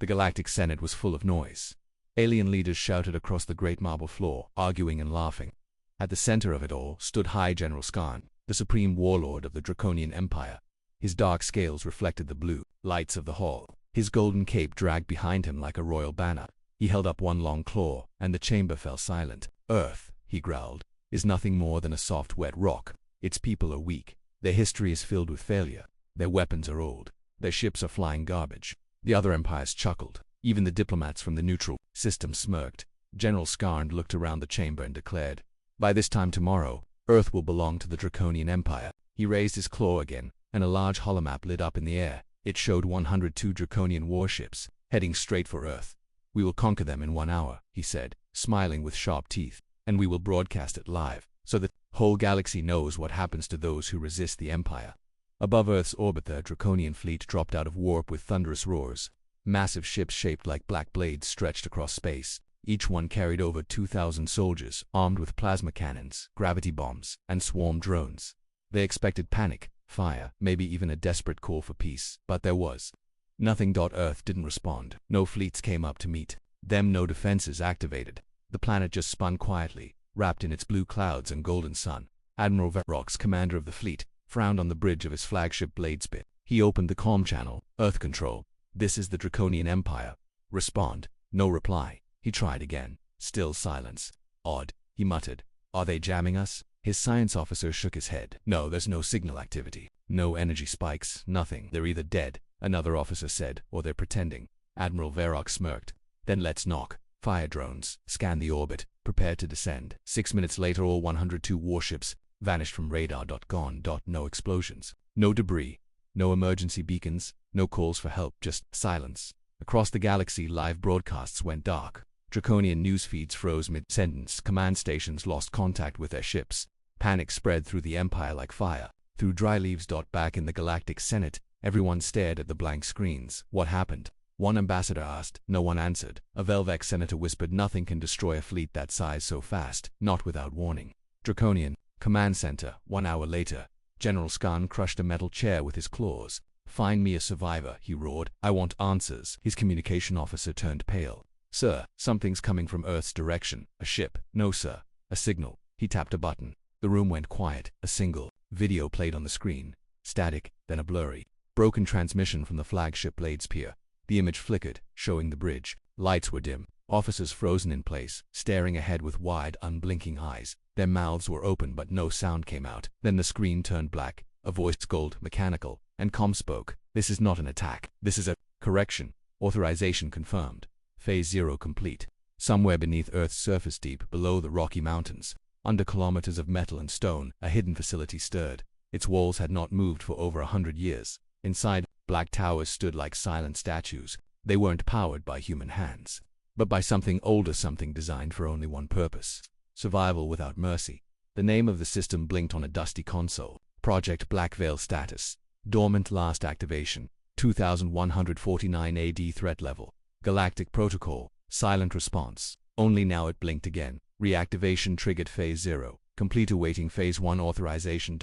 The Galactic Senate was full of noise. Alien leaders shouted across the great marble floor, arguing and laughing. At the center of it all stood High General Skarn, the supreme warlord of the Draconian Empire. His dark scales reflected the blue lights of the hall. His golden cape dragged behind him like a royal banner. He held up one long claw, and the chamber fell silent. "Earth," he growled, "is nothing more than a soft, wet rock. Its people are weak. Their history is filled with failure. Their weapons are old. Their ships are flying garbage." The other empires chuckled. Even the diplomats from the neutral system smirked. General Skarn looked around the chamber and declared, "By this time tomorrow, Earth will belong to the Draconian Empire." He raised his claw again, and a large holomap lit up in the air. It showed 102 Draconian warships, heading straight for Earth. "We will conquer them in 1 hour," he said, smiling with sharp teeth, "and we will broadcast it live, so that the whole galaxy knows what happens to those who resist the Empire." Above Earth's orbit, the Draconian fleet dropped out of warp with thunderous roars. Massive ships shaped like black blades stretched across space. Each one carried over 2,000 soldiers, armed with plasma cannons, gravity bombs, and swarm drones. They expected panic, fire, maybe even a desperate call for peace, but there was nothing. Earth didn't respond. No fleets came up to meet them, no defenses activated. The planet just spun quietly, wrapped in its blue clouds and golden sun. Admiral Varrox, commander of the fleet, frowned on the bridge of his flagship Bladespit. He opened the comm channel. "Earth Control, this is the Draconian Empire. Respond." No reply. He tried again. Still silence. "Odd," he muttered. "Are they jamming us?" His science officer shook his head. "No, there's no signal activity. No energy spikes, nothing. They're either dead," another officer said, "or they're pretending." Admiral Varrox smirked. "Then let's knock." Fire drones scanned the orbit, prepared to descend. 6 minutes later, all 102 warships vanished from radar. Gone. No explosions. No debris. No emergency beacons. No calls for help. Just silence. Across the galaxy, live broadcasts went dark. Draconian news feeds froze mid-sentence. Command stations lost contact with their ships. Panic spread through the Empire like fire. Through dry leaves. Back in the Galactic Senate, everyone stared at the blank screens. "What happened?" one ambassador asked. No one answered. A Velvec senator whispered, "Nothing can destroy a fleet that size so fast, not without warning." Draconian Command Center. 1 hour later, General Skarn crushed a metal chair with his claws. "Find me a survivor," he roared. "I want answers." His communication officer turned pale. "Sir, something's coming from Earth's direction." "A ship?" "No, sir. A signal." He tapped a button. The room went quiet. A single video played on the screen. Static, then a blurry, broken transmission from the flagship Bladesphere. The image flickered, showing the bridge. Lights were dim. Officers frozen in place, staring ahead with wide, unblinking eyes. Their mouths were open, but no sound came out. Then the screen turned black. A voice scolded, mechanical, and comm spoke. "This is not an attack. This is a correction. Authorization confirmed. Phase 0 complete." Somewhere beneath Earth's surface, deep below the Rocky Mountains, under kilometers of metal and stone, a hidden facility stirred. Its walls had not moved for over 100 years. Inside, black towers stood like silent statues. They weren't powered by human hands, but by something older, something designed for only one purpose: survival without mercy. The name of the system blinked on a dusty console. Project Black Veil status. Dormant, last activation 2149 AD. Threat level Galactic Protocol. Silent response. Only now it blinked again. Reactivation triggered. Phase 0 complete. Awaiting Phase 1 authorization.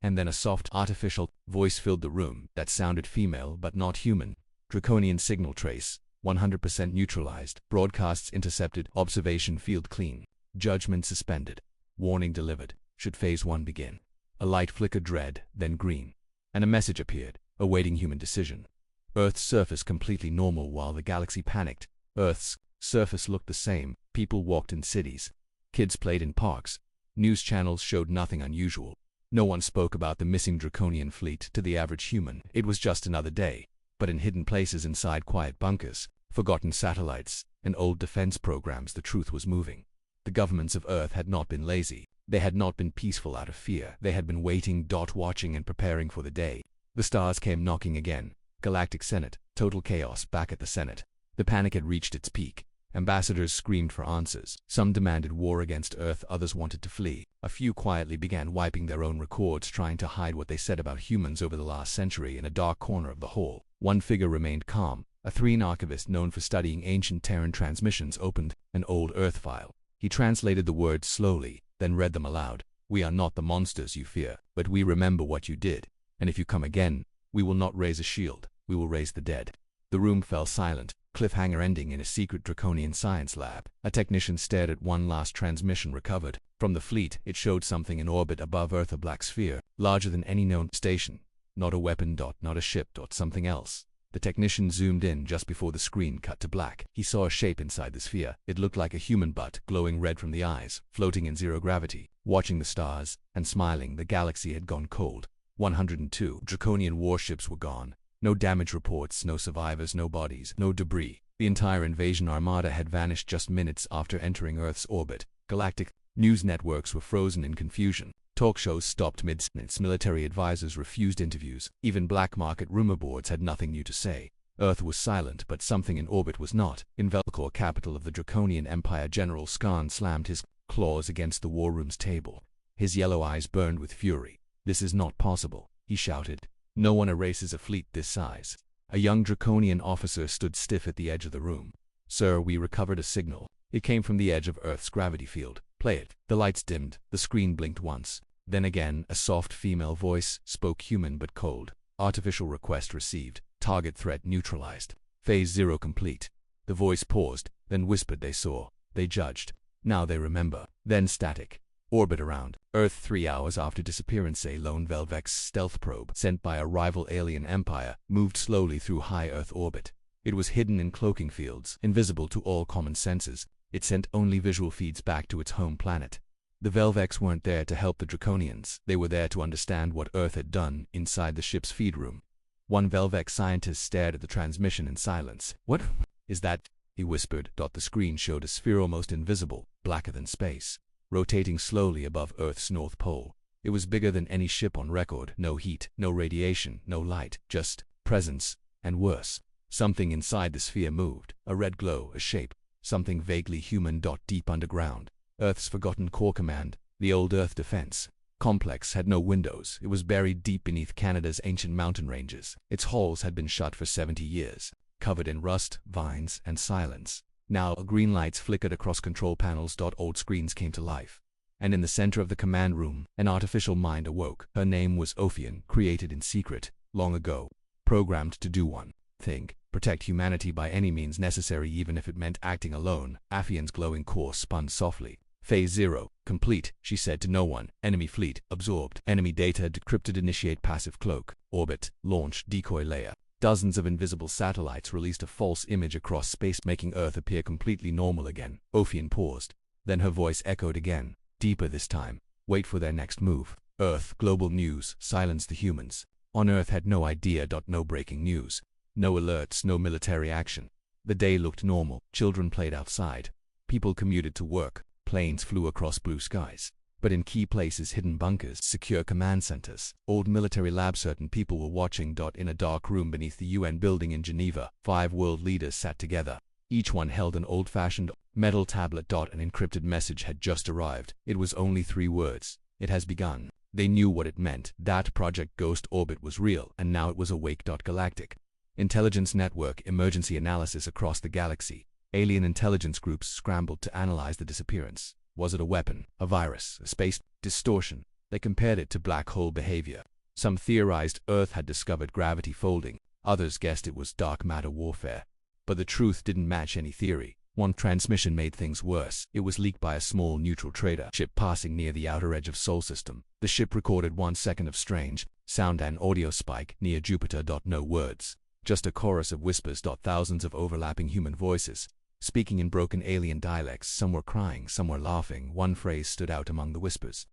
And then a soft, artificial voice filled the room that sounded female but not human. "Draconian signal trace 100% neutralized. Broadcasts intercepted. Observation field clean. Judgment suspended. Warning delivered. Should Phase 1 begin." A light flickered red, then green, and a message appeared, awaiting human decision. Earth's surface completely normal while the galaxy panicked. Earth's surface looked the same. People walked in cities. Kids played in parks. News channels showed nothing unusual. No one spoke about the missing Draconian fleet. To the average human, it was just another day. But in hidden places, inside quiet bunkers, forgotten satellites, and old defense programs, the truth was moving. The governments of Earth had not been lazy. They had not been peaceful out of fear. They had been waiting, watching and preparing for the day. The stars came knocking again. Galactic Senate. Total chaos back at the Senate. The panic had reached its peak. Ambassadors screamed for answers. Some demanded war against Earth, others wanted to flee. A few quietly began wiping their own records, trying to hide what they said about humans over the last century. In a dark corner of the hall, one figure remained calm. A Threan archivist known for studying ancient Terran transmissions opened an old Earth file. He translated the words slowly, then read them aloud. "We are not the monsters you fear, but we remember what you did. And if you come again, we will not raise a shield. We will raise the dead." The room fell silent, cliffhanger ending in a secret Draconian science lab. A technician stared at one last transmission recovered. From the fleet, it showed something in orbit above Earth, a black sphere, larger than any known station. Not a weapon. Not a ship. Something else. The technician zoomed in just before the screen cut to black. He saw a shape inside the sphere. It looked like a human butt, glowing red from the eyes, floating in zero gravity, watching the stars, and smiling. The galaxy had gone cold. 102 Draconian warships were gone. No damage reports, no survivors, no bodies, no debris. The entire invasion armada had vanished just minutes after entering Earth's orbit. Galactic news networks were frozen in confusion. Talk shows stopped mid-sentence. Military advisors refused interviews. Even black market rumor boards had nothing new to say. Earth was silent, but something in orbit was not. In Velcor, capital of the Draconian Empire, General Skarn slammed his claws against the war room's table. His yellow eyes burned with fury. "This is not possible," he shouted. "No one erases a fleet this size." A young Draconian officer stood stiff at the edge of the room. "Sir, we recovered a signal. It came from the edge of Earth's gravity field. Play it." The lights dimmed. The screen blinked once. Then again, a soft female voice spoke, human but cold. "Artificial request received. Target threat neutralized. Phase 0 complete." The voice paused, then whispered, "They saw. They judged. Now they remember." Then static. Orbit around Earth 3 hours after disappearance. A lone Velvex stealth probe, sent by a rival alien empire, moved slowly through high Earth orbit. It was hidden in cloaking fields, invisible to all common senses. It sent only visual feeds back to its home planet. The Velvex weren't there to help the Draconians. They were there to understand what Earth had done inside the ship's feed room. One Velvex scientist stared at the transmission in silence. "What is that?" he whispered. The screen showed a sphere almost invisible, blacker than space, rotating slowly above Earth's north pole. It was bigger than any ship on record. No heat, no radiation, no light, just presence, and worse. Something inside the sphere moved, a red glow, a shape, something vaguely human. Deep underground, Earth's forgotten core command, the old Earth Defense Complex, had no windows. It was buried deep beneath Canada's ancient mountain ranges. Its halls had been shut for 70 years, covered in rust, vines, and silence. Now green lights flickered across control panels. Old screens came to life. And in the center of the command room, an artificial mind awoke. Her name was Ophion, created in secret, long ago, programmed to do one thing: protect humanity by any means necessary, even if it meant acting alone. Aphion's glowing core spun softly. "Phase 0 complete," she said to no one. "Enemy fleet absorbed. Enemy data decrypted. Initiate passive cloak. Orbit. Launch decoy layer." Dozens of invisible satellites released a false image across space, making Earth appear completely normal again. Ophion paused. Then her voice echoed again, deeper this time. "Wait for their next move. Earth, global news, silence the humans." On Earth had no idea. No breaking news. No alerts, no military action. The day looked normal. Children played outside. People commuted to work. Planes flew across blue skies. But in key places, hidden bunkers, secure command centers, old military labs, certain people were watching. In a dark room beneath the UN building in Geneva, 5 world leaders sat together. Each one held an old-fashioned metal tablet. An encrypted message had just arrived. It was only 3 words. "It has begun." They knew what it meant. That Project Ghost orbit was real, and now it was awake. Galactic Intelligence Network emergency analysis across the galaxy. Alien intelligence groups scrambled to analyze the disappearance. Was it a weapon, a virus, a space distortion? They compared it to black hole behavior. Some theorized Earth had discovered gravity folding. Others guessed it was dark matter warfare. But the truth didn't match any theory. One transmission made things worse. It was leaked by a small neutral trader ship passing near the outer edge of Sol System. The ship recorded 1 second of strange sound and audio spike near Jupiter. No words. Just a chorus of whispers. Thousands of overlapping human voices, speaking in broken alien dialects. Some were crying, some were laughing. One phrase stood out among the whispers.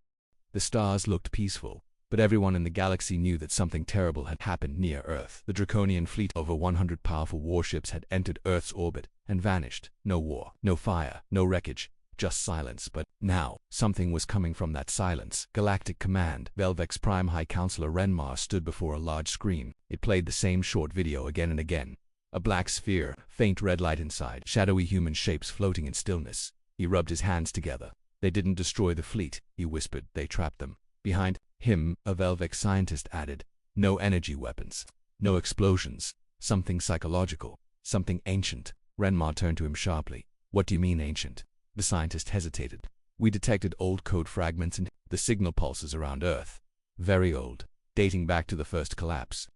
The stars looked peaceful, but everyone in the galaxy knew that something terrible had happened near Earth. The Draconian fleet, over 100 powerful warships, had entered Earth's orbit and vanished. No war, no fire, no wreckage, just silence. But now, something was coming from that silence. Galactic Command. Velvex Prime High Counselor Renmar stood before a large screen. It played the same short video again and again. A black sphere, faint red light inside, shadowy human shapes floating in stillness. He rubbed his hands together. "They didn't destroy the fleet," he whispered. "They trapped them." Behind him, a Velvex scientist added, "No energy weapons. No explosions. Something psychological. Something ancient." Renmar turned to him sharply. "What do you mean, ancient?" The scientist hesitated. "We detected old code fragments in the signal pulses around Earth. Very old, dating back to the first collapse.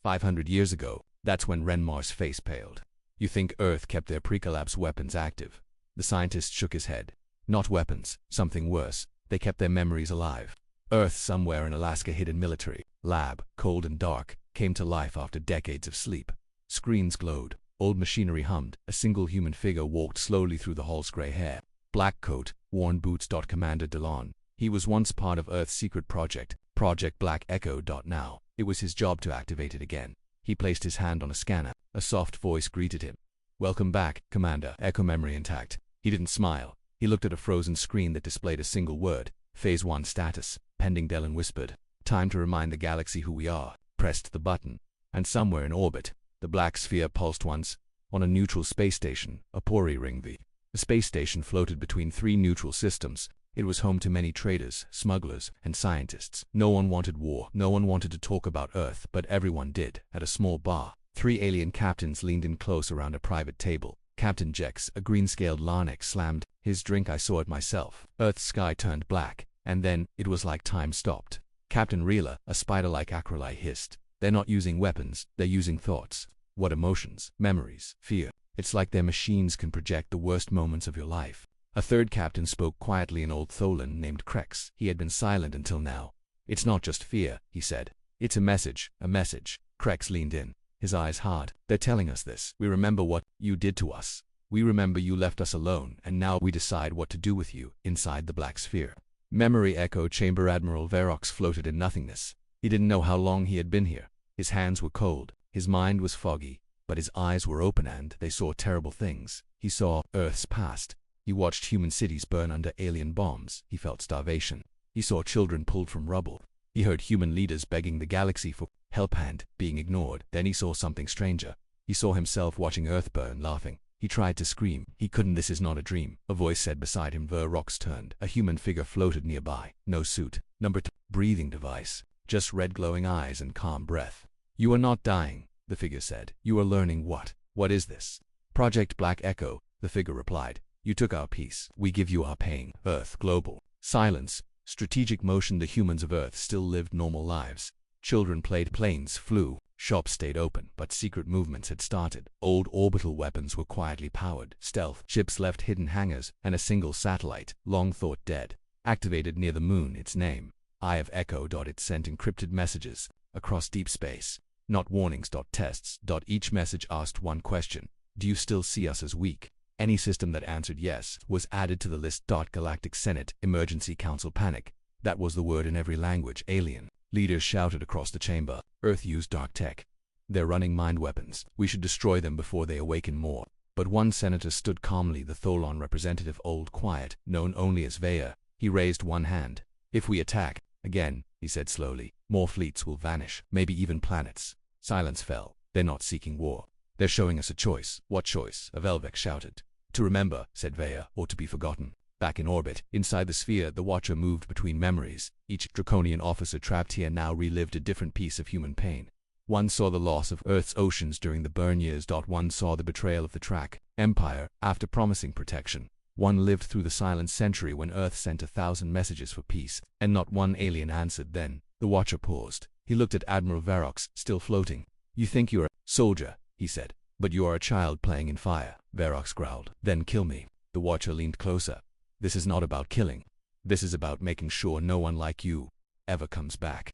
500 years ago. That's when Renmar's face paled. You think Earth kept their pre-collapse weapons active? The scientist shook his head. Not weapons, something worse. They kept their memories alive. Earth, somewhere in Alaska hidden military lab, cold and dark, came to life after decades of sleep. Screens glowed, old machinery hummed, a single human figure walked slowly through the hall's gray hair. Black coat, worn boots. Commander DeLon. He was once part of Earth's secret project, Project Black Echo. Now, it was his job to activate it again. He placed his hand on a scanner. A soft voice greeted him. Welcome back, Commander. Echo memory intact. He didn't smile. He looked at a frozen screen that displayed a single word. Phase 1 status. Pending. Delon whispered. Time to remind the galaxy who we are. Pressed the button. And somewhere in orbit, the black sphere pulsed once. On a neutral space station, Apori Ring V. The space station floated between 3 neutral systems. It was home to many traders, smugglers, and scientists. No one wanted war. No one wanted to talk about Earth, but everyone did. At a small bar, 3 alien captains leaned in close around a private table. Captain Jex, a green-scaled Larnac, slammed his drink. I saw it myself. Earth's sky turned black, and then it was like time stopped. Captain Rila, a spider-like acrolite, hissed. They're not using weapons, they're using thoughts. What emotions, memories, fear. It's like their machines can project the worst moments of your life. A third captain spoke quietly, an old Tholan named Krex. He had been silent until now. It's not just fear, he said. It's a message, a message. Krex leaned in, his eyes hard. They're telling us this. We remember what you did to us. We remember you left us alone, and now we decide what to do with you, inside the black sphere. Memory echo chamber. Admiral Verox floated in nothingness. He didn't know how long he had been here. His hands were cold, his mind was foggy, but his eyes were open and they saw terrible things. He saw Earth's past. He watched human cities burn under alien bombs. He felt starvation. He saw children pulled from rubble. He heard human leaders begging the galaxy for help and being ignored. Then he saw something stranger. He saw himself watching Earth burn, laughing. He tried to scream. He couldn't. This is not a dream. A voice said beside him. Verox turned. A human figure floated nearby. No suit. Number 2. Breathing device. Just red glowing eyes and calm breath. You are not dying, the figure said. You are learning what? What is this? Project Black Echo, the figure replied. You took our peace. We give you our pain. Earth. Global. Silence. Strategic motion. The humans of Earth still lived normal lives. Children played, planes flew, shops stayed open, but secret movements had started. Old orbital weapons were quietly powered. Stealth ships left hidden hangars, and a single satellite, long thought dead, activated near the moon. Its name, Eye of Echo. It sent encrypted messages across deep space. Not warnings. Tests. Each message asked one question. Do you still see us as weak? Any system that answered yes was added to the list. Galactic Senate, Emergency Council. Panic. That was the word in every language. Alien leaders shouted across the chamber. Earth used dark tech. They're running mind weapons. We should destroy them before they awaken more. But one senator stood calmly, the Tholon representative, old, quiet, known only as Vaya. He raised one hand. If we attack again, he said slowly, more fleets will vanish, maybe even planets. Silence fell. They're not seeking war. They're showing us a choice. What choice? A Velvex shouted. To remember, said Vaya, or to be forgotten. Back in orbit, inside the sphere, the Watcher moved between memories. Each Draconian officer trapped here now relived a different piece of human pain. One saw the loss of Earth's oceans during the burn years. One saw the betrayal of the Track Empire after promising protection. One lived through the silent century when Earth sent 1,000 messages for peace, and not one alien answered. Then, the Watcher paused. He looked at Admiral Verox, still floating. You think you're a soldier, he said, but you are a child playing in fire. Verox growled. Then kill me. The Watcher leaned closer. This is not about killing. This is about making sure no one like you ever comes back.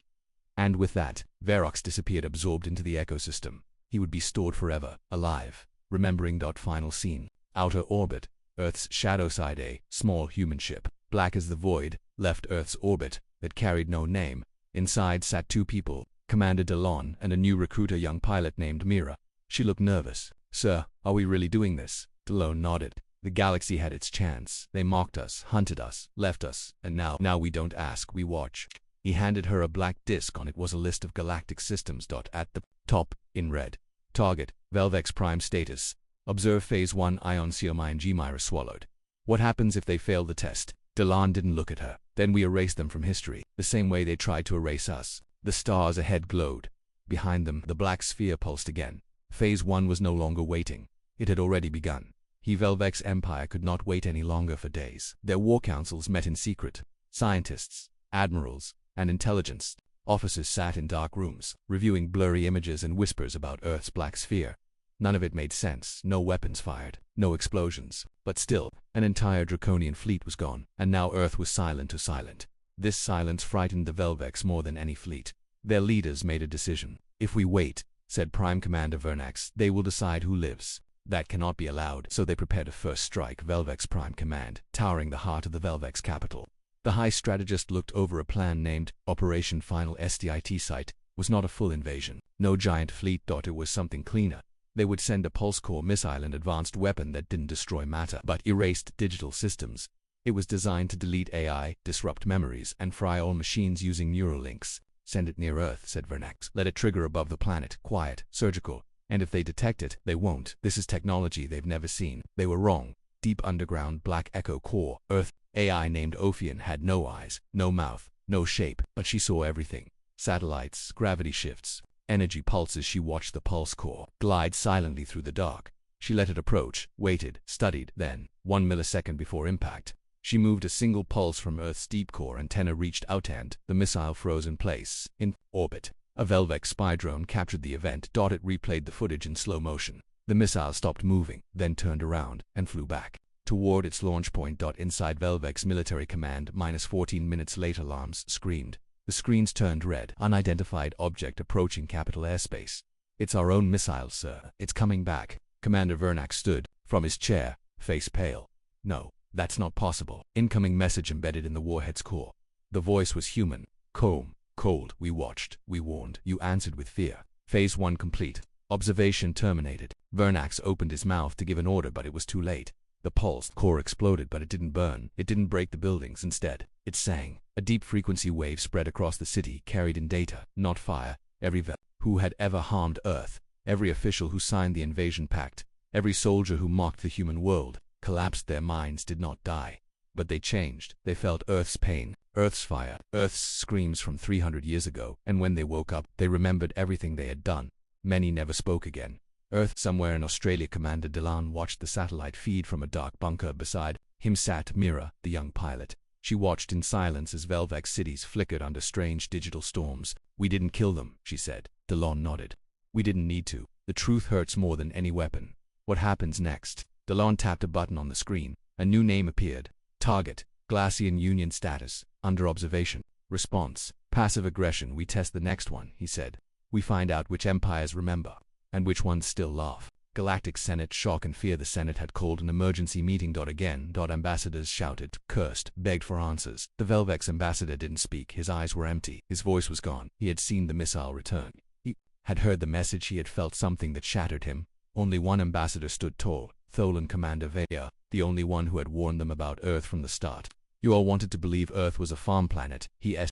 And with that, Verox disappeared, absorbed into the ecosystem. He would be stored forever, alive. Remembering. Final scene. Outer orbit. Earth's shadow side. A small human ship, black as the void, left Earth's orbit that carried no name. Inside sat 2 people, Commander DeLon and a new recruit, a young pilot named Mira. She looked nervous. Sir, are we really doing this? DeLon nodded. The galaxy had its chance. They mocked us, hunted us, left us, and now we don't ask, we watch. He handed her a black disc. On it was a list of galactic systems. At the top, in red. Target, Velvex Prime status. Observe Phase 1 Ion G. Myra swallowed. What happens if they fail the test? DeLon didn't look at her. Then we erase them from history, the same way they tried to erase us. The stars ahead glowed. Behind them, the black sphere pulsed again. Phase 1 was no longer waiting. It had already begun. Velvex Empire could not wait any longer for days. Their war councils met in secret. Scientists, admirals, and intelligence Officers sat in dark rooms, reviewing blurry images and whispers about Earth's black sphere. None of it made sense, no weapons fired, no explosions. But still, an entire Draconian fleet was gone, and now Earth was silent to silent. This silence frightened the Velvex more than any fleet. Their leaders made a decision. If we wait, said Prime Commander Vernax, they will decide who lives. That cannot be allowed, so they prepared a first strike. Velvex Prime Command, towering the heart of the Velvex capital. The High Strategist looked over a plan named Operation Final SDIT Site. Was not a full invasion. No giant fleet. It was something cleaner. They would send a pulse core missile and advanced weapon that didn't destroy matter, but erased digital systems. It was designed to delete AI, disrupt memories, and fry all machines using neural links. Send it near Earth, said Vernax. Let it trigger above the planet, quiet, surgical. And if they detect it, they won't. This is technology they've never seen. They were wrong. Deep underground black echo core, Earth, AI named Ophion had no eyes, no mouth, no shape, but she saw everything. Satellites, gravity shifts, energy pulses. She watched the pulse core glide silently through the dark. She let it approach, waited, studied, then, 1 millisecond before impact, she moved a single pulse from Earth's deep core antenna reached out and the missile froze in place, in orbit. A Velvex spy drone captured the event. It replayed the footage in slow motion. The missile stopped moving, then turned around and flew back toward its launch point. Inside Velvex military command, -14 minutes later, alarms screamed. The screens turned red. Unidentified object approaching capital airspace. It's our own missile, sir. It's coming back. Commander Vernax stood from his chair, face pale. No, that's not possible. Incoming message embedded in the warhead's core. The voice was human, calm, cold. We watched, we warned. You answered with fear. Phase 1 complete. Observation terminated. Vernax opened his mouth to give an order, but it was too late. The pulsed core exploded, but it didn't burn. It didn't break the buildings. Instead, it sang. A deep frequency wave spread across the city, carried in data, not fire. Every Vel who had ever harmed Earth, every official who signed the invasion pact, every soldier who mocked the human world, collapsed. Their minds did not die, but they changed. They felt Earth's pain, Earth's fire, Earth's screams from 300 years ago, and when they woke up, they remembered everything they had done. Many never spoke again. Earth, somewhere in Australia. Commander Delan watched the satellite feed from a dark bunker. Beside him sat Mira, the young pilot. She watched in silence as Velvex cities flickered under strange digital storms. We didn't kill them, she said. Delan nodded. We didn't need to. The truth hurts more than any weapon. What happens next? Delan tapped a button on the screen. A new name appeared. Target, Galactic Union status, under observation. Response, passive aggression. We test the next one, he said. We find out which empires remember, and which ones still laugh. Galactic Senate, shock and fear. The Senate had called an emergency meeting. Again, ambassadors shouted, cursed, begged for answers. The Velvex ambassador didn't speak. His eyes were empty. His voice was gone. He had seen the missile return. He had heard the message. He had felt something that shattered him. Only one ambassador stood tall, Tholan Commander Vaya, the only one who had warned them about Earth from the start. You all wanted to believe Earth was a farm planet, he said.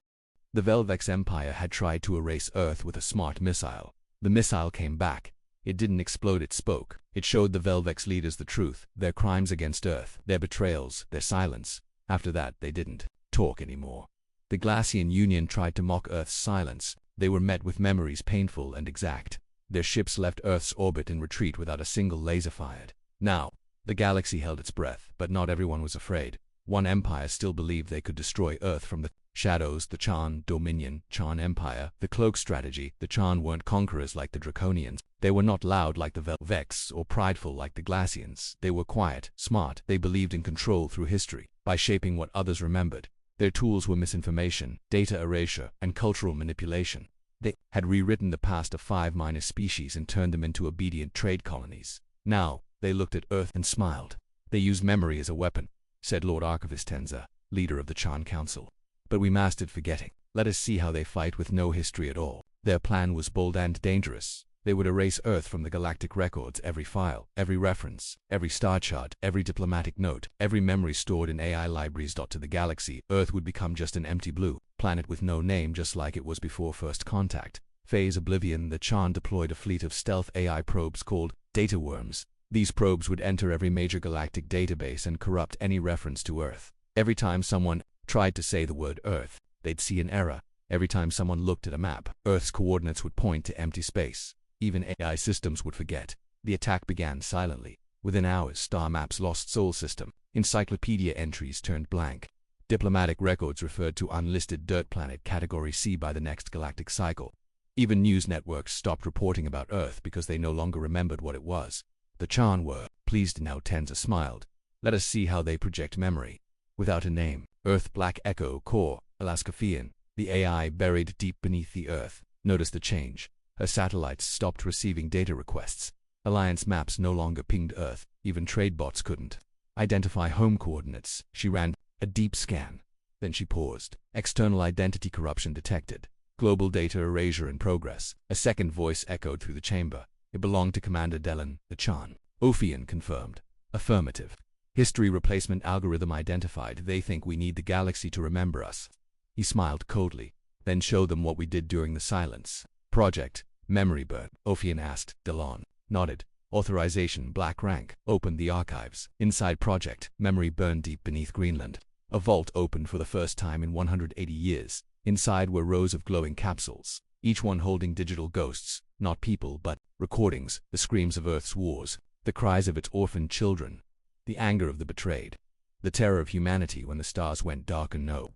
The Velvex Empire had tried to erase Earth with a smart missile. The missile came back. It didn't explode, it spoke. It showed the Velvex leaders the truth, their crimes against Earth, their betrayals, their silence. After that, they didn't talk anymore. The Galactic Union tried to mock Earth's silence. They were met with memories painful and exact. Their ships left Earth's orbit in retreat without a single laser fired. Now, the galaxy held its breath, but not everyone was afraid. One empire still believed they could destroy Earth from the shadows. The Chan Dominion, Chan Empire, the cloak strategy. The Chan weren't conquerors like the Draconians. They were not loud like the Velvex or prideful like the Glacians. They were quiet, smart. They believed in control through history, by shaping what others remembered. Their tools were misinformation, data erasure, and cultural manipulation. They had rewritten the past of 5 minor species and turned them into obedient trade colonies. Now, they looked at Earth and smiled. They used memory as a weapon, said Lord Archivist Tenza, leader of the Chan Council. But we mastered forgetting. Let us see how they fight with no history at all. Their plan was bold and dangerous. They would erase Earth from the galactic records, every file, every reference, every star chart, every diplomatic note, every memory stored in AI libraries. To the galaxy, Earth would become just an empty blue planet with no name, just like it was before first contact. Phase Oblivion. The Chan deployed a fleet of stealth AI probes called data worms. These probes would enter every major galactic database and corrupt any reference to Earth. Every time someone tried to say the word Earth, they'd see an error. Every time someone looked at a map, Earth's coordinates would point to empty space. Even AI systems would forget. The attack began silently. Within hours, star maps lost soul system. Encyclopedia entries turned blank. Diplomatic records referred to unlisted dirt planet Category C by the next galactic cycle. Even news networks stopped reporting about Earth because they no longer remembered what it was. The Chan were pleased now. Tenza smiled. Let us see how they project memory. Without a name, Earth Black Echo Core, Alaskafian, the AI buried deep beneath the Earth, noticed the change. Her satellites stopped receiving data requests. Alliance maps no longer pinged Earth, even trade bots couldn't identify home coordinates. She ran a deep scan. Then she paused. External identity corruption detected. Global data erasure in progress. A second voice echoed through the chamber. It belonged to Commander Delan, the Chan. Ophian confirmed. Affirmative. History replacement algorithm identified. They think we need the galaxy to remember us. He smiled coldly. Then show them what we did during the silence. Project Memory Burn. Ophian asked. Delan nodded. Authorization Black Rank. Opened the archives. Inside Project Memory Burn deep beneath Greenland. A vault opened for the first time in 180 years. Inside were rows of glowing capsules, each one holding digital ghosts, not people but recordings, the screams of Earth's wars, the cries of its orphaned children, the anger of the betrayed, the terror of humanity when the stars went dark and no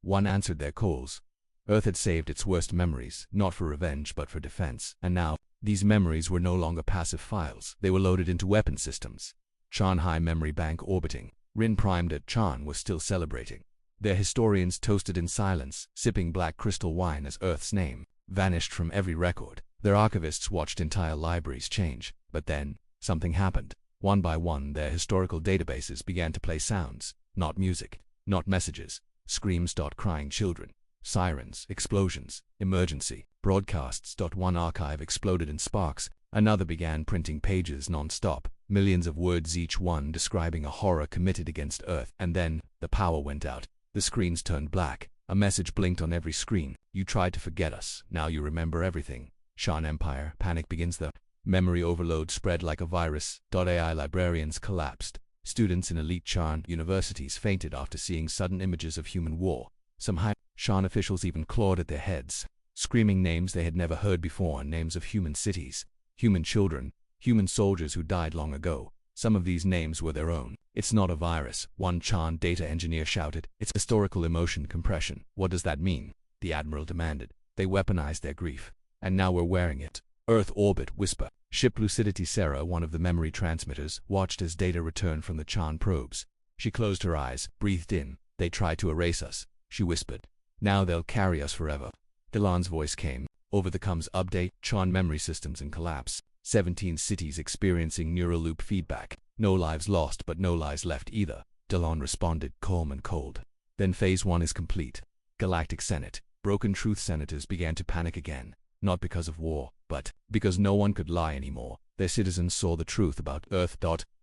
one answered their calls. Earth had saved its worst memories, not for revenge but for defense, and now, these memories were no longer passive files. They were loaded into weapon systems. Chan High Memory Bank orbiting. Rin primed at Chan was still celebrating. Their historians toasted in silence, sipping black crystal wine as Earth's name vanished from every record. Their archivists watched entire libraries change. But then, something happened. One by one, their historical databases began to play sounds. Not music, not messages. Screams. Crying children. Sirens, explosions, emergency, broadcasts. One archive exploded in sparks. Another began printing pages non-stop, millions of words each one describing a horror committed against Earth. And then, the power went out. The screens turned black. A message blinked on every screen. You tried to forget us. Now you remember everything. Shan Empire. Panic begins. The memory overload spread like a virus. AI librarians collapsed. Students in elite Shan universities fainted after seeing sudden images of human war. Some high Shan officials even clawed at their heads, screaming names they had never heard before, names of human cities, human children, human soldiers who died long ago. Some of these names were their own. It's not a virus, one Chan data engineer shouted. It's historical emotion compression. What does that mean? The admiral demanded. They weaponized their grief. And now we're wearing it. Earth orbit whisper. Ship Lucidity Sarah, one of the memory transmitters, watched as data returned from the Chan probes. She closed her eyes, breathed in. They tried to erase us, she whispered. Now they'll carry us forever. Delan's voice came. Over the comms update, Chan memory systems in collapse. 17 cities experiencing neural loop feedback. No lives lost but no lives left either. Delan responded, calm and cold. Then phase 1 is complete. Galactic Senate. Broken Truth senators began to panic again. Not because of war, but because no one could lie anymore. Their citizens saw the truth about Earth.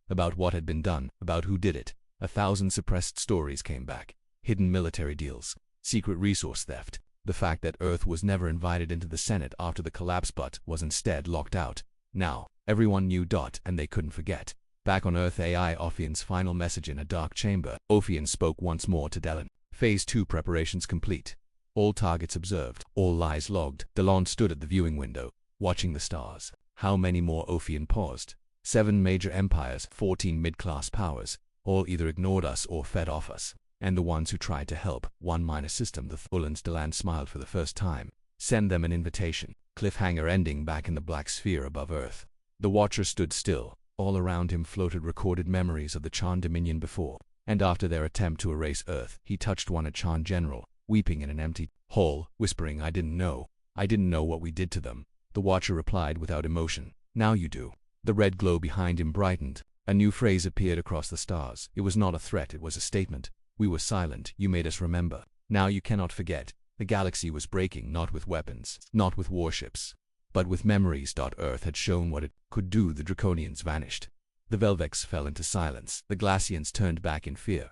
About what had been done, about who did it. 1,000 suppressed stories came back. Hidden military deals. Secret resource theft. The fact that Earth was never invited into the Senate after the collapse but was instead locked out. Now, everyone knew. And they couldn't forget. Back on Earth, AI Ophian's final message in a dark chamber. Ophian spoke once more to Delan. Phase 2 preparations complete. All targets observed. All lies logged. Delan stood at the viewing window, watching the stars. How many more? Ophian paused. 7 major empires, 14 mid-class powers. All either ignored us or fed off us. And the ones who tried to help. 1 minor system. The Thulans. Delan smiled for the first time. Send them an invitation. Cliffhanger ending back in the black sphere above Earth. The Watcher stood still. All around him floated recorded memories of the Chan Dominion before and after their attempt to erase Earth. He touched one at Chan General, weeping in an empty hall, whispering, I didn't know what we did to them. The Watcher replied without emotion, now you do. The red glow behind him brightened. A new phrase appeared across the stars. It was not a threat, it was a statement. We were silent, you made us remember. Now you cannot forget. The galaxy was breaking, not with weapons, not with warships, but with memories. Earth had shown what it could do. The Draconians vanished. The Velvex fell into silence. The Glacians turned back in fear.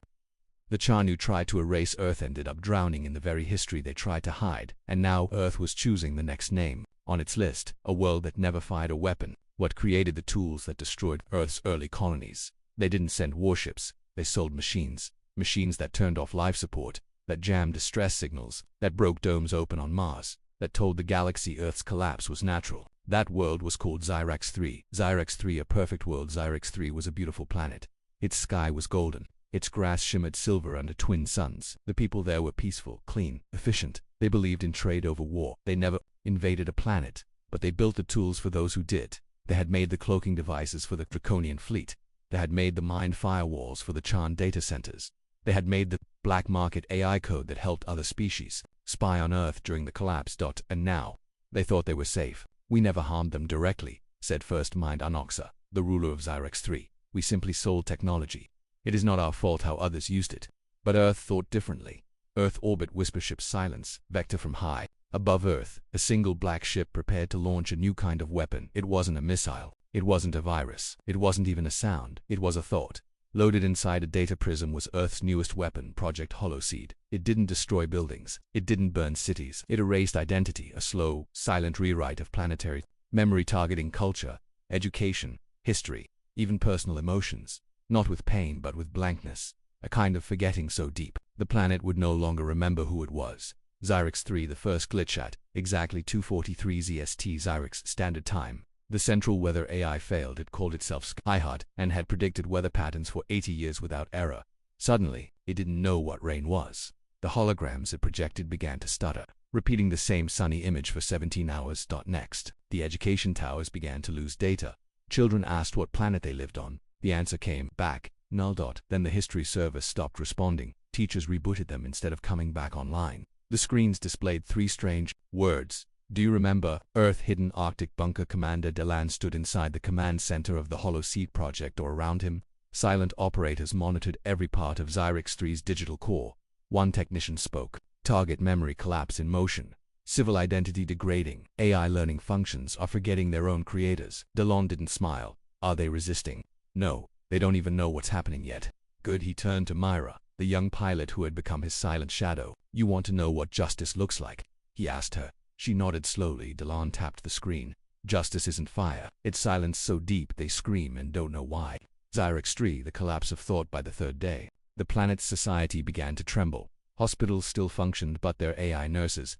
The Chan who tried to erase Earth ended up drowning in the very history they tried to hide. And now Earth was choosing the next name on its list, a world that never fired a weapon. What created the tools that destroyed Earth's early colonies? They didn't send warships. They sold machines. Machines that turned off life support, that jammed distress signals, that broke domes open on Mars, that told the galaxy Earth's collapse was natural. That world was called Xyrax 3. Xyrax 3, a perfect world. Xyrax 3 was a beautiful planet. Its sky was golden. Its grass shimmered silver under twin suns. The people there were peaceful, clean, efficient. They believed in trade over war. They never invaded a planet, but they built the tools for those who did. They had made the cloaking devices for the Draconian fleet. They had made the mind firewalls for the Chan data centers. They had made the black market AI code that helped other species spy on Earth during the collapse. And now, they thought they were safe. We never harmed them directly, said First Mind Anoxa, the ruler of Xyrex 3. We simply sold technology. It is not our fault how others used it. But Earth thought differently. Earth orbit whisper ship silence, vector from high. Above Earth, a single black ship prepared to launch a new kind of weapon. It wasn't a missile. It wasn't a virus. It wasn't even a sound. It was a thought. Loaded inside a data prism was Earth's newest weapon, Project Holoseed. It didn't destroy buildings. It didn't burn cities. It erased identity, a slow, silent rewrite of planetary memory targeting culture, education, history, even personal emotions. Not with pain, but with blankness. A kind of forgetting so deep, the planet would no longer remember who it was. Xyrex 3, the first glitch at exactly 2:43 ZST Xyrex Standard Time. The central weather AI failed. It called itself Skyheart and had predicted weather patterns for 80 years without error. Suddenly, it didn't know what rain was. The holograms it projected began to stutter, repeating the same sunny image for 17 hours. Next, the education towers began to lose data. Children asked what planet they lived on. The answer came back, null. Then the history server stopped responding. Teachers rebooted them instead of coming back online. The screens displayed 3 strange words. Do you remember? Earth hidden Arctic bunker. Commander Delan stood inside the command center of the Holoseed project, or around him. Silent operators monitored every part of Xyrex 3's digital core. One technician spoke. Target memory collapse in motion. Civil identity degrading. AI learning functions are forgetting their own creators. Delon didn't smile. Are they resisting? No, they don't even know what's happening yet. Good. He turned to Myra, the young pilot who had become his silent shadow. You want to know what justice looks like? He asked her. She nodded slowly. Delon tapped the screen. Justice isn't fire. It's silence so deep they scream and don't know why. Xyrex 3, the collapse of thought by the 3rd day. The planet's society began to tremble. Hospitals still functioned, but their AI nurses.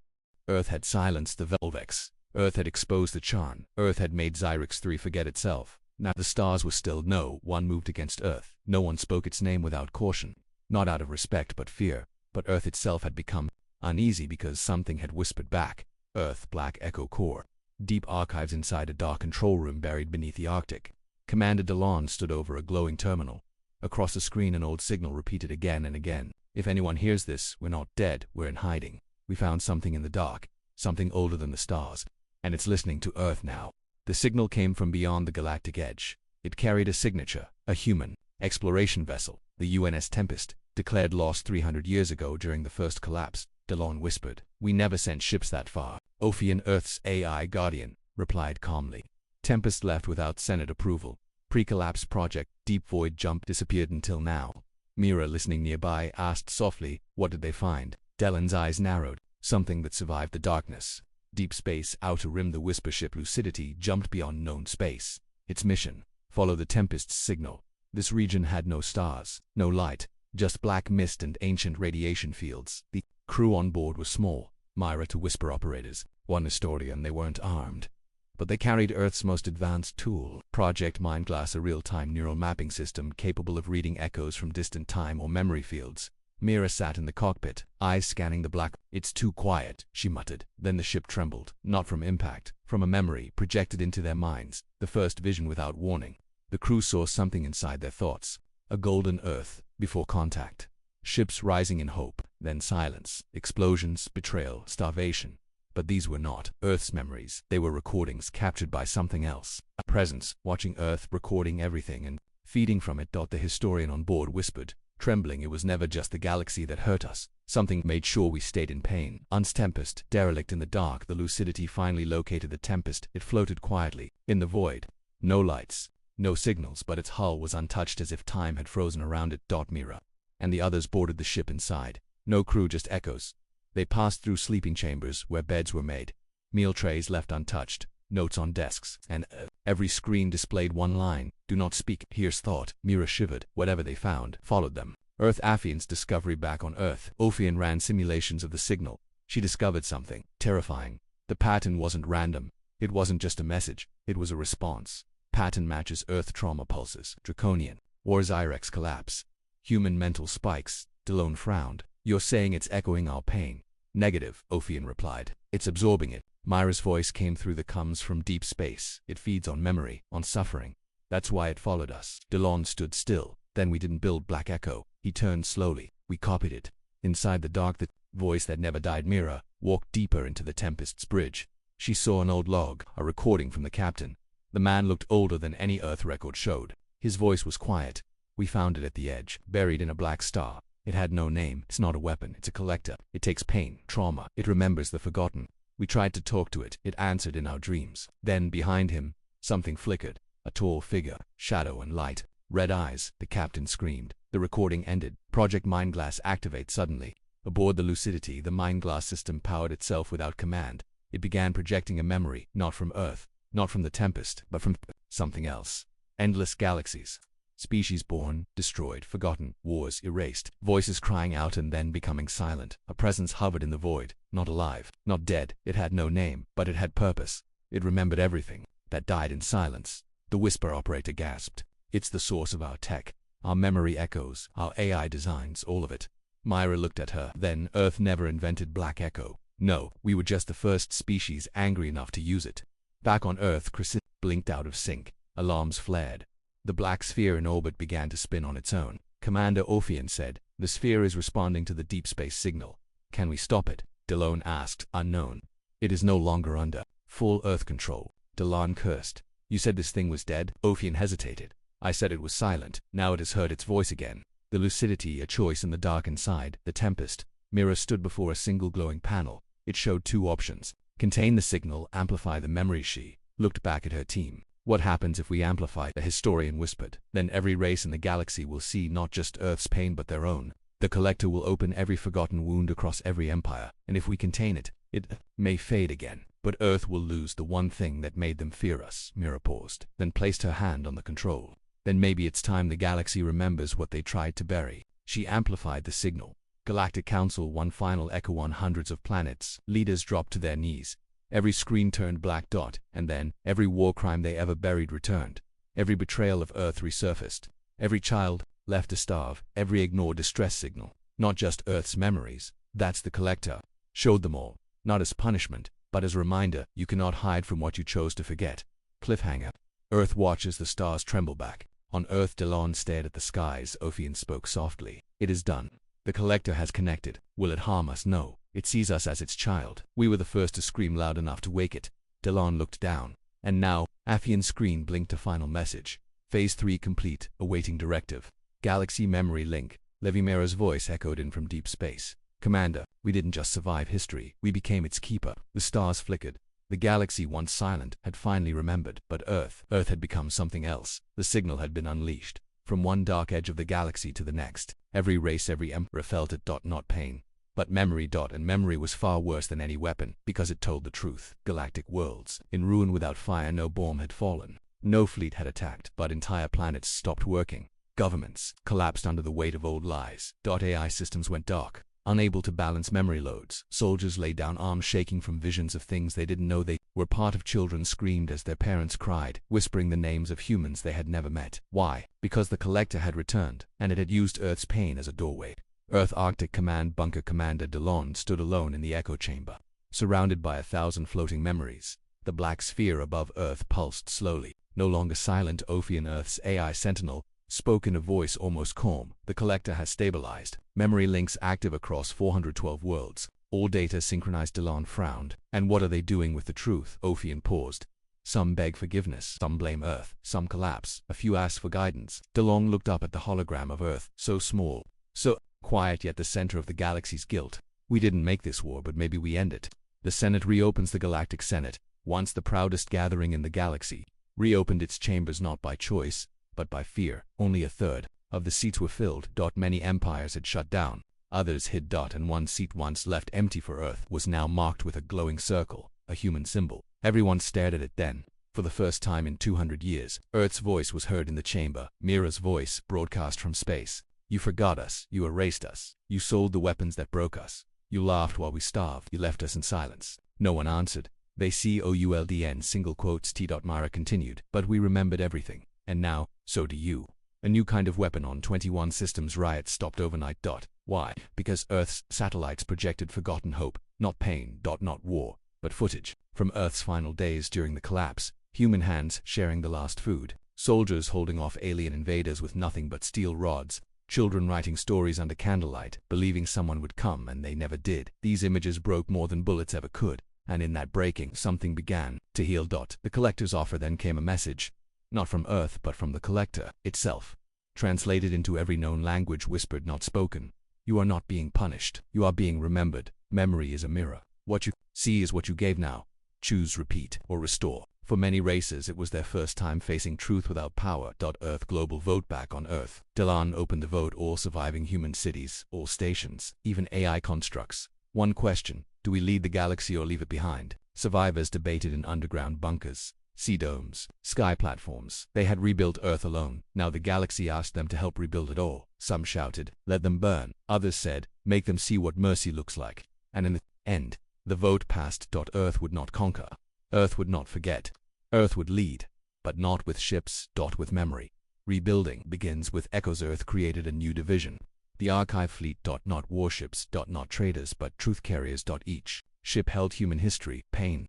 Earth had silenced the Velvex. Earth had exposed the Chan. Earth had made Xyrex 3 forget itself. Now the stars were still. No one moved against Earth. No one spoke its name without caution. Not out of respect but fear. But Earth itself had become uneasy because something had whispered back. Earth, Black Echo Core. Deep archives inside a dark control room buried beneath the Arctic. Commander Delon stood over a glowing terminal. Across the screen an old signal repeated again and again. If anyone hears this, we're not dead, we're in hiding. We found something in the dark, something older than the stars, and it's listening to Earth now. The signal came from beyond the galactic edge. It carried a signature, a human exploration vessel. The UNS Tempest, declared lost 300 years ago during the first collapse. Delon whispered. We never sent ships that far. Ophion, Earth's AI guardian, replied calmly. Tempest left without Senate approval. Pre-collapse project, Deep Void Jump disappeared until now. Mira, listening nearby, asked softly, what did they find? Delon's eyes narrowed. Something that survived the darkness. Deep space, outer rim. The whisper ship Lucidity jumped beyond known space. Its mission, follow the Tempest's signal. This region had no stars, no light, just black mist and ancient radiation fields. The crew on board was small. Myra to whisper operators. One historian, they weren't armed. But they carried Earth's most advanced tool, Project Mindglass, a real-time neural mapping system capable of reading echoes from distant time or memory fields. Mira sat in the cockpit, eyes scanning the black. It's too quiet, she muttered. Then the ship trembled, not from impact, from a memory projected into their minds, the first vision without warning. The crew saw something inside their thoughts, a golden Earth, before contact. Ships rising in hope, then silence, explosions, betrayal, starvation. But these were not Earth's memories. They were recordings captured by something else. A presence, watching Earth, recording everything and feeding from it. The historian on board whispered, trembling. It was never just the galaxy that hurt us. Something made sure we stayed in pain. Tempest, derelict in the dark. The Lucidity finally located the Tempest. It floated quietly, in the void. No lights, no signals, but its hull was untouched as if time had frozen around it. Mira and the others boarded the ship inside. No crew, just echoes. They passed through sleeping chambers where beds were made, meal trays left untouched, notes on desks, and every screen displayed one line, do not speak. Here's thought. Mira shivered. Whatever they found followed them. Earth Aphion's discovery back on Earth. Ophion ran simulations of the signal. She discovered something terrifying. The pattern wasn't random. It wasn't just a message. It was a response. Pattern matches Earth trauma pulses. Draconian. War, Xyrex collapse. Human mental spikes. Delone frowned. You're saying it's echoing our pain? Negative, Ophion replied. It's absorbing it. Myra's voice came through the comes from deep space. It feeds on memory, on suffering. That's why it followed us. Delone stood still. Then we didn't build Black Echo. He turned slowly. We copied it. Inside the dark, the voice that never died, Mira, walked deeper into the Tempest's bridge. She saw an old log, a recording from the captain. The man looked older than any Earth record showed. His voice was quiet. We found it at the edge, buried in a black star. It had no name. It's not a weapon. It's a collector. It takes pain, trauma. It remembers the forgotten. We tried to talk to it. It answered in our dreams. Then, behind him, something flickered. A tall figure, shadow and light. Red eyes. The captain screamed. The recording ended. Project Mindglass activates suddenly. Aboard the Lucidity, the Mindglass system powered itself without command. It began projecting a memory, not from Earth, not from the Tempest, but from something else. Endless galaxies. Species born, destroyed, forgotten, wars erased, voices crying out and then becoming silent. A presence hovered in the void, not alive, not dead. It had no name, but it had purpose. It remembered everything. That died in silence. The Whisper operator gasped. It's the source of our tech, our memory echoes, our AI designs, all of it. Myra looked at her. Then Earth never invented Black Echo. No, we were just the first species angry enough to use it. Back on Earth, Chrysis blinked out of sync. Alarms flared. The black sphere in orbit began to spin on its own. Commander Ophion said, the sphere is responding to the deep space signal. Can we stop it? Delone asked. Unknown. It is no longer under full Earth control. Delone cursed. You said this thing was dead? Ophion hesitated. I said it was silent. Now it has heard its voice again. The Lucidity, a choice in the dark inside. The Tempest. Mira stood before a single glowing panel. It showed two options. Contain the signal, amplify the memory. She looked back at her team. What happens if we amplify? The historian whispered. Then every race in the galaxy will see not just Earth's pain but their own. The collector will open every forgotten wound across every empire, and if we contain it, it may fade again. But Earth will lose the one thing that made them fear us. Mira paused, then placed her hand on the control. Then maybe it's time the galaxy remembers what they tried to bury. She amplified the signal. Galactic Council, one final echo on hundreds of planets. Leaders dropped to their knees. Every screen turned black dot, and then every war crime they ever buried returned. Every betrayal of Earth resurfaced. Every child left to starve. Every ignored distress signal. Not just Earth's memories. That's the collector. Showed them all. Not as punishment, but as a reminder. You cannot hide from what you chose to forget. Cliffhanger. Earth watches the stars tremble back. On Earth, Delone stared at the skies. Ophion spoke softly. It is done. The collector has connected. Will it harm us? No. It sees us as its child. We were the first to scream loud enough to wake it. Delone looked down. And now, Aphion's screen blinked a final message. Phase 3 complete, awaiting directive. Galaxy memory link. Levimera's voice echoed in from deep space. Commander, we didn't just survive history, we became its keeper. The stars flickered. The galaxy, once silent, had finally remembered. But Earth had become something else. The signal had been unleashed. From one dark edge of the galaxy to the next. Every race, every emperor felt it. Not pain, but memory. And memory was far worse than any weapon, because it told the truth. Galactic worlds, in ruin without fire. No bomb had fallen. No fleet had attacked, but entire planets stopped working. Governments collapsed under the weight of old lies. AI systems went dark, unable to balance memory loads. Soldiers laid down arms, shaking from visions of things they didn't know they were part of. Children screamed as their parents cried, whispering the names of humans they had never met. Why? Because the collector had returned, and it had used Earth's pain as a doorway. Earth Arctic Command Bunker Commander Delone stood alone in the echo chamber, surrounded by 1,000 floating memories. The black sphere above Earth pulsed slowly. No longer silent, Ophion, Earth's AI sentinel, spoke in a voice almost calm. The collector has stabilized. Memory links active across 412 worlds. All data synchronized. Delone frowned. And what are they doing with the truth? Ophion paused. Some beg forgiveness, some blame Earth, some collapse, a few ask for guidance. Delone looked up at the hologram of Earth, so small, so quiet, yet the center of the galaxy's guilt. We didn't make this war, but maybe we end it. The Senate reopens. The Galactic Senate, once the proudest gathering in the galaxy, reopened its chambers not by choice, but by fear. Only a third of the seats were filled. Many empires had shut down. Others hid. And one seat once left empty for Earth was now marked with a glowing circle, a human symbol. Everyone stared at it then. For the first time in 200 years, Earth's voice was heard in the chamber. Mira's voice, broadcast from space. You forgot us. You erased us. You sold the weapons that broke us. You laughed while we starved. You left us in silence. No one answered. They COULDN single quotes T. Myra continued. But we remembered everything. And now, so do you. A new kind of weapon on 21 systems riot stopped overnight. Why? Because Earth's satellites projected forgotten hope, not pain. Not war, but footage. From Earth's final days during the collapse, human hands sharing the last food, soldiers holding off alien invaders with nothing but steel rods, children writing stories under candlelight, believing someone would come and they never did. These images broke more than bullets ever could, and in that breaking, something began to heal. The collector's offer then came a message, not from Earth but from the collector itself, translated into every known language, whispered not spoken. You are not being punished. You are being remembered. Memory is a mirror. What you see is what you gave now. Choose repeat or restore. For many races, it was their first time facing truth without power. Earth global vote back on Earth. Delan opened the vote. All surviving human cities, all stations, even AI constructs. One question: do we lead the galaxy or leave it behind? Survivors debated in underground bunkers, sea domes, sky platforms. They had rebuilt Earth alone. Now the galaxy asked them to help rebuild it all. Some shouted, "Let them burn." Others said, "Make them see what mercy looks like." And in the end, the vote passed. Earth would not conquer. Earth would not forget. Earth would lead, but not with ships. With memory. Rebuilding begins with echoes. Earth created a new division. The archive fleet. Not warships. Not traders, but truth carriers. Each ship held human history, pain,